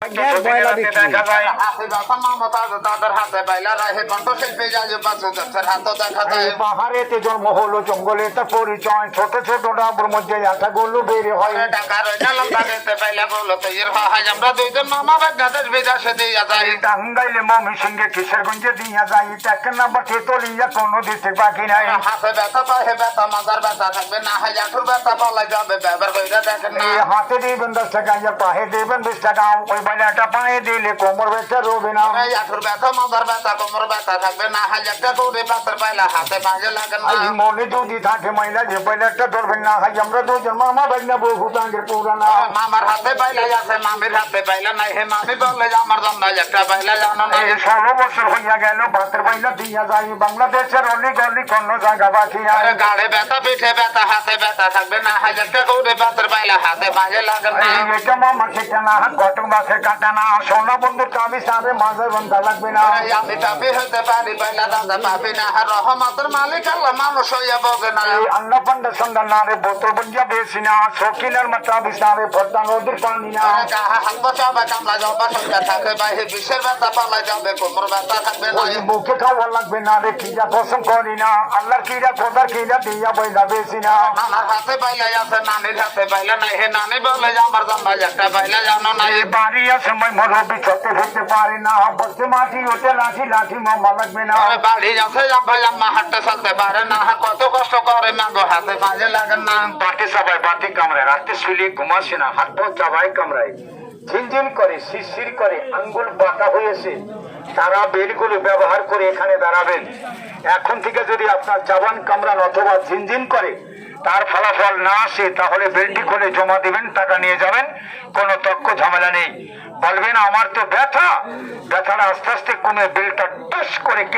দেখা যায় তাদের হাতে বাইলা রাহে কণ্ঠশিল্পী দেখা যায় পাহাড়েতে জন্ম হলো জঙ্গলে তার পরিচয় ছোট ছোট ডাবুর মধ্যে একটা গলু বেড়ে হয় টাকা রইলাম তাদেরতে পাইলা বলো তৈর হয় আমরা দুইজন মামা বাগদাদের বিদেশে দিয়া যাই টাঙ্গাইলে মমি সঙ্গে কিশোরগঞ্জে দিয়া যাই টাকা না বাটে তলিয়া কোনো দিতে বাকি নাই হাতে ব্যথা পাহে ব্যথা মাথার ব্যথা থাকবে না হয় আঠুর ব্যথা পালা যাবে ব্যবহার করে দেখেন না হাতে দিবেন 10 টাকা পাহে দিবেন 20 টাকা ওই বেলাটা পায়ে দিলে কোমর ব্যথা রবে না আঠুর ব্যথা মাথার ব্যথা কোমর ব্যথা থাকবে না হয় একটা করে পাথর পাইলা হাতে পায়ে লাগে না মনে যদি থাকে মহিলা যে বেলাটা ধরবেন না হয় আমরা দুজন মামা ভাই না বহু টাঙ্গের পুরানা মামার হাতে পাইলা আছে মামির হাতে পাইলা নাই হে মামি বললে আমার জন্য একটা পাইলা জানো না 16 বছর হইয়া গেল ভাতের পাইলা দিয়া যাই বাংলাদেশের অনেক অনেক অন্য জায়গা বাকি নাই গাড়ে ব্যথা পিঠে ব্যথা হাতে ব্যথা থাকবে না হয় একটা করে পাথর পাইলা হাতে পায়ে লাগে না এটা মামা সেটা না কটক মাছের কাটা না সোনা বন্ধুর কাবি সারে মাঝে বন্ধা লাগবে না আমি পাপি হতে পারি পাইলা দাদা পাপি না রহমতের মালিক আল্লাহ মানুষ হইয়া বগে না আল্লাহ পান্ডা সন্ধ্যা না রে বোতল বঞ্জা বেশি না শকিলের মাত্রা বিছারে ভর্তা নদীর পানি না হাত বসাবে কামলা জবা সঙ্গে থাকে বাইরে বিষের ব্যথা পালা যাবে কোমর ব্যথা থাকবে না বুকে খাওয়া লাগবে না রে কিরা পছন্দ করি না আল্লাহর কিরা খোদার কিরা দিয়া বইলা বেশি না নানার হাতে পাইলা আছে নানির হাতে পাইলা নাই হে নানি বলে আমার জন্য একটা পাইলা জানো না এই বাড়ি আছে মই মরবি চলতে ফিরতে পারি না বসে মাটি ওঠে লাঠি লাঠি মামা লাগবে না বাড়ি আছে ভাই আম্মা হাঁটতে চলতে পারে না কত কষ্ট করে মাগো হাতে পায়ে লাগে না বাটি সবাই বাটি কামড়ায় রাতে শুলিয়ে ঘুমাসে না হাত পা চাবাই কামড়ায় ঝিনঝিন করে শিরশির করে আঙ্গুল বাঁকা হয়েছে তারা বেলগুলো ব্যবহার করে এখানে দাঁড়াবেন এখন থেকে যদি আপনার চাবান কামড়ান অথবা ঝিনঝিন করে তার ফলাফল না আসে তাহলে বেলটি খুলে জমা দিবেন টাকা নিয়ে যাবেন কোনো তক্ক ঝামেলা নেই বলবেন আমার তো ব্যথাটা আস্তে আস্তে কমে বেলটা টস করে